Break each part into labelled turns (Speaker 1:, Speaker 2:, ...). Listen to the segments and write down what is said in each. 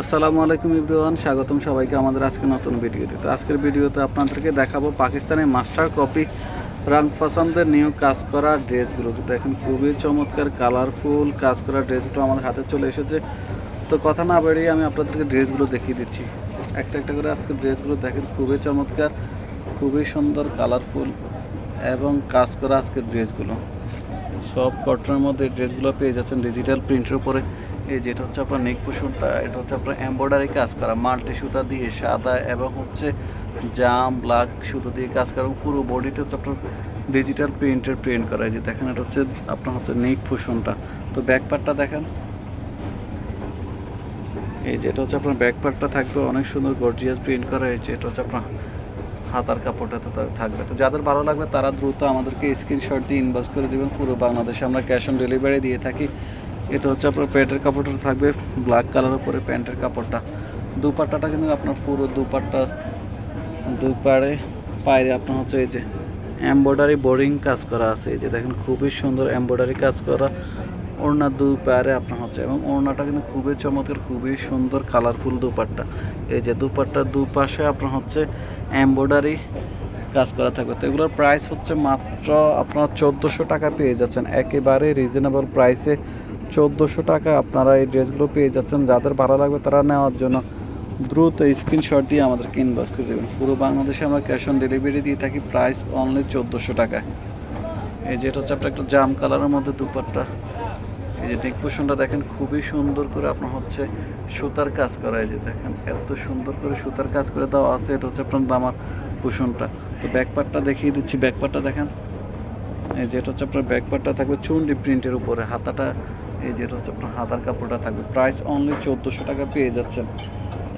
Speaker 1: আসসালামু আলাইকুম এভরিওয়ান, স্বাগতম সবাইকে আমাদের আজকে নতুন ভিডিওতে। তো আজকের ভিডিওতে আপনাদেরকে দেখাবো পাকিস্তানের মাস্টার কপি রং পছন্দের নিউ কাজ করা ড্রেসগুলো। দেখেন খুবই চমৎকার কালারফুল কাজ করা ড্রেসগুলো আমাদের হাতে চলে এসেছে। তো কথা না বেরিয়ে আমি আপনাদেরকে ড্রেসগুলো দেখিয়ে দিচ্ছি একটা একটা করে। আজকের ড্রেসগুলো দেখেন খুবই চমৎকার, খুবই সুন্দর, কালারফুল এবং কাজ করা আজকের ড্রেসগুলো। সব কটনের মধ্যে ড্রেসগুলো পেয়ে যাচ্ছেন ডিজিটাল প্রিন্টের উপরে। এই যেটা হচ্ছে আপনার নেক পোর্শনটা, এটা হচ্ছে আপনার এমব্রয়ডারি কাজ করা মাল্টি সুতা দিয়ে সাদা এবং হচ্ছে জাম ব্ল্যাক সুতো দিয়ে কাজ করা, এবং পুরো বডিটা হচ্ছে আপনার ডিজিটাল প্রিন্ট করা। এই যে দেখেন এটা হচ্ছে আপনার হচ্ছে নেক পোর্শনটা। তো ব্যাক পার্টটা দেখেন, এই যে এটা হচ্ছে আপনার ব্যাক পার্টটা থাকবে অনেক সুন্দর গর্জিয়াস প্রিন্ট করা। এই যে এটা হচ্ছে আপনার হাতার কাপড়টা তো থাকবে। তো যাদের ভালো লাগবে তারা দ্রুত আমাদেরকে স্ক্রিনশট দিয়ে ইনবক্স করে দেবেন। পুরো বাংলাদেশে আমরা ক্যাশ অন ডেলিভারি দিয়ে থাকি। এটা হচ্ছে আপনার প্যান্টের কাপড়টা থাকবে ব্ল্যাক কালার উপরে প্যান্টের কাপড়টা। দুপাট্টাটা কিন্তু আপনার পুরো দুপাট্টার দুই পাড়ে পায়ে আপনার হচ্ছে এই যে এমব্রয়ডারি বোরিং কাজ করা আছে। এই যে দেখেন খুবই সুন্দর এমব্রয়ডারি কাজ করা ওড়না দুই পায়ে আপনার হচ্ছে, এবং ওড়নাটা কিন্তু খুবই চমৎকার, খুবই সুন্দর কালারফুল দুপাট্টা। এই যে দুপাট্টার দুপাশে আপনার হচ্ছে এমব্রয়ডারি কাজ করা থাকবে। তো এগুলোর প্রাইস হচ্ছে মাত্র আপনার 1400 টাকা পেয়ে যাচ্ছেন, একেবারে রিজনেবল প্রাইসে 1400 টাকা আপনারা এই ড্রেসগুলো পেয়ে যাচ্ছেন। যাদের ভালো লাগবে তারা নেওয়ার জন্য দ্রুত স্ক্রিনশট দিয়ে আমাদেরকে ইনবক্স করে দেবেন। পুরো বাংলাদেশে আমরা ক্যাশ অন ডেলিভারি দিয়ে থাকি, প্রাইস অনলি 1400 টাকায়। এই যে এটা হচ্ছে আপনার একটা জাম কালারের মধ্যে দুপাট্টা। এই যে নেক পোর্শনটা দেখেন খুবই সুন্দর করে আপনার হচ্ছে সুতার কাজ করা। এই যে দেখেন এত সুন্দর করে সুতার কাজ করে দেওয়া আছে। এটা হচ্ছে আপনার দামার পোর্শনটা। তো ব্যাক পার্টটা দেখিয়ে দিচ্ছি, ব্যাক পার্টটা দেখেন। এই যে এটা হচ্ছে আপনার ব্যাক পার্টটা থাকবে চুন্ডি প্রিন্টের উপরে, হাতাটা এই যে এটা হচ্ছে আপনার হাতার কাপড়টা থাকবে। প্রাইস অনলি 1400 টাকা পেয়ে যাচ্ছেন,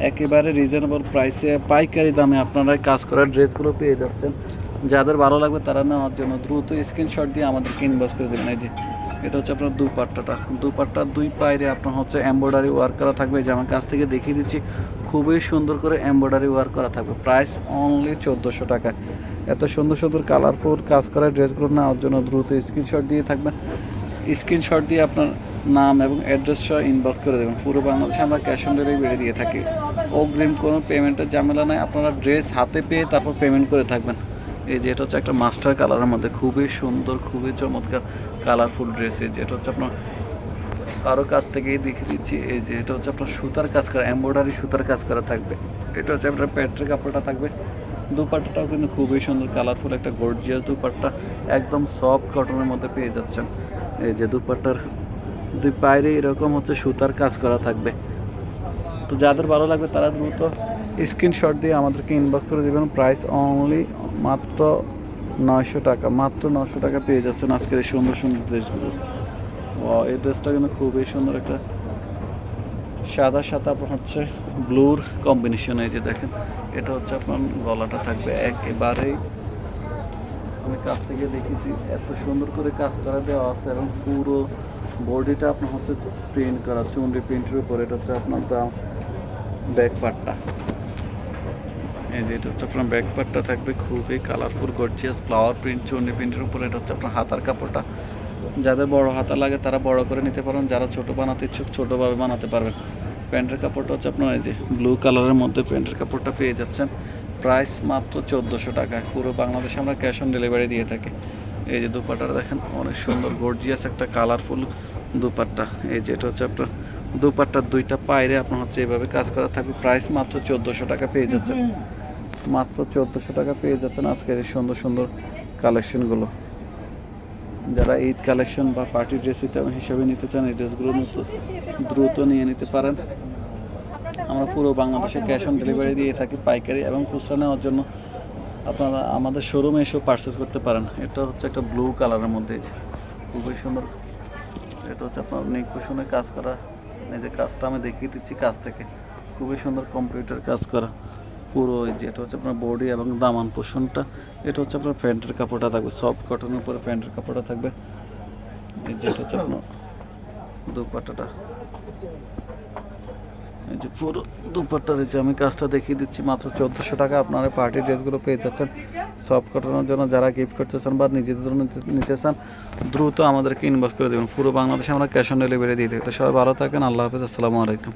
Speaker 1: একেবারে রিজনেবল প্রাইসে পাইকারি দামে আপনারা কাজ করার ড্রেসগুলো পেয়ে যাচ্ছেন। যাদের ভালো লাগবে তারা নেওয়ার জন্য দ্রুত স্ক্রিনশট দিয়ে আমাদেরকে ইনবক্স করে দেবেন। এই যে এটা হচ্ছে আপনার দুপাট্টার দুই পায়ে আপনার হচ্ছে এমব্রয়ডারি ওয়ার্ক করা থাকবে। যে আমার কাছ থেকে দেখিয়ে দিচ্ছি, খুবই সুন্দর করে এমব্রয়ডারি ওয়ার্ক করা থাকবে। প্রাইস অনলি 1400 টাকা। এত সুন্দর সুন্দর কালারফুল কাজ করা ড্রেসগুলো নেওয়ার জন্য দ্রুত স্ক্রিনশট দিয়ে থাকবেন। স্ক্রিনশট দিয়ে আপনার নাম এবং অ্যাড্রেস সহ ইনবক্স করে দেবেন। পুরো বাংলাদেশে আমরা ক্যাশ অন ডেলিভারি দিয়ে থাকি, অগ্রিম কোনো পেমেন্টের ঝামেলা নাই। আপনারা ড্রেস হাতে পেয়ে তারপর পেমেন্ট করে থাকবেন। এই যে এটা হচ্ছে একটা মাস্টার কালারের মধ্যে খুবই সুন্দর, খুবই চমৎকার কালারফুল ড্রেস। এই যে এটা হচ্ছে আপনার আরও কাছ থেকেই দেখিয়ে দিচ্ছি। এই যে এটা হচ্ছে আপনার সুতার কাজ করা, এমব্রয়ডারি সুতার কাজ করা থাকবে। এটা হচ্ছে আপনার প্যান্টের কাপড়টা থাকবে। দুপাট্টাটাও কিন্তু খুবই সুন্দর কালারফুল একটা গর্জিয়াস দুপাট্টা, একদম সফট কটনের মধ্যে পেয়ে যাচ্ছেন। এই যে দুপাট্টার দুই পায়ে এরকম হচ্ছে সুতার কাজ করা থাকবে। তো যাদের ভালো লাগবে তারা দ্রুত স্ক্রিনশট দিয়ে আমাদেরকে ইনবক্স করে দেবেন। প্রাইস অনলি মাত্র 900 টাকা, মাত্র 900 টাকা পেয়ে যাচ্ছেন আজকের এই সুন্দর সুন্দর ড্রেসগুলো। এই ড্রেসটা কিন্তু খুবই সুন্দর, একটা সাদা সাদা আপনার হচ্ছে ব্লুর কম্বিনেশন। এই যে দেখেন এটা হচ্ছে আপনার গলাটা থাকবে একেবারেই, আমি কাছ থেকে দেখেছি এত সুন্দর করে কাজ করা দেওয়া আছে, এবং পুরো বডিটা আপনার হচ্ছে প্রিন্ট করা চুন্ডি প্রিন্টের উপর। এটা হচ্ছে আপনার ব্যাক পার্টটা। এই যে এটা হচ্ছে আপনার ব্যাক পার্টটা থাকবে খুবই colourful gorgeous flower print Chundi প্রিন্টের উপরে। এটা হচ্ছে আপনার হাতার কাপড়টা। যাদের বড় হাতা লাগে তারা বড় করে নিতে পারেন, যারা ছোট বানাতে ইচ্ছুক ছোটোভাবে বানাতে পারবেন। প্যান্টের কাপড়টা হচ্ছে আপনার এই যে ব্লু কালারের মধ্যে প্যান্টের কাপড়টা পেয়ে যাচ্ছেন। প্রাইস মাত্র 1400 টাকা। পুরো বাংলাদেশে আমরা ক্যাশ অন ডেলিভারি দিয়ে থাকি। এই যে দুপাট্টাটা দেখেন অনেক সুন্দর গর্জিয়াস একটা কালারফুল দুপাট্টা। এই যে এটা হচ্ছে আপনার দুপাট্টার দুইটা পায়ে আপনার হচ্ছে এইভাবে কাজ করা থাকবে। প্রাইস মাত্র 1400 টাকা পেয়ে যাচ্ছেন, মাত্র 1400 টাকা পেয়ে যাচ্ছেন আজকের এই সুন্দর সুন্দর কালেকশনগুলো। যারা ঈদ কালেকশন বা পার্টি ড্রেস হিসেবে নিতে চান এই ড্রেসগুলো দ্রুত নিয়ে নিতে পারেন। আমরা পুরো বাংলাদেশে ক্যাশ অন ডেলিভারি দিয়ে থাকি, পাইকারি এবং খুচরা নেওয়ার জন্য আপনারা আমাদের শোরুমে এসেও পারচেস করতে পারেন। এটা হচ্ছে একটা ব্লু কালারের মধ্যে খুবই সুন্দর। এটা হচ্ছে আপনার নেক পোর্শনে কাজ করা। এই যে কাজটা আমি দেখিয়ে দিচ্ছি কাজ থেকে, খুবই সুন্দর কম্পিউটার কাজ করা পুরো। এই যে এটা হচ্ছে আপনার বডি এবং দামান পোর্শনটা। এটা হচ্ছে আপনার প্যান্টের কাপড়টা থাকবে সফট কটনের উপরে প্যান্টের কাপড়টা থাকবে। এই যে এটা হচ্ছে আপনার দুপাট্টাটা। এই যে পুরো দুপাট্টার এই যে আমি কাজটা দেখিয়ে দিচ্ছি, মাত্র 1400 টাকা আপনারা পার্টি ড্রেসগুলো পেয়ে যাচ্ছেন। সফট কটনের জন্য যারা গিফট করতে চান বা নিজেদের জন্য নিতে চান দ্রুত আমাদেরকে ইনবক্স করে দেবেন। পুরো বাংলাদেশে আমরা ক্যাশ অন ডেলিভারি দিয়ে দিই। তো সবাই ভালো থাকেন, আল্লাহ হাফেজ, আসসালামু আলাইকুম।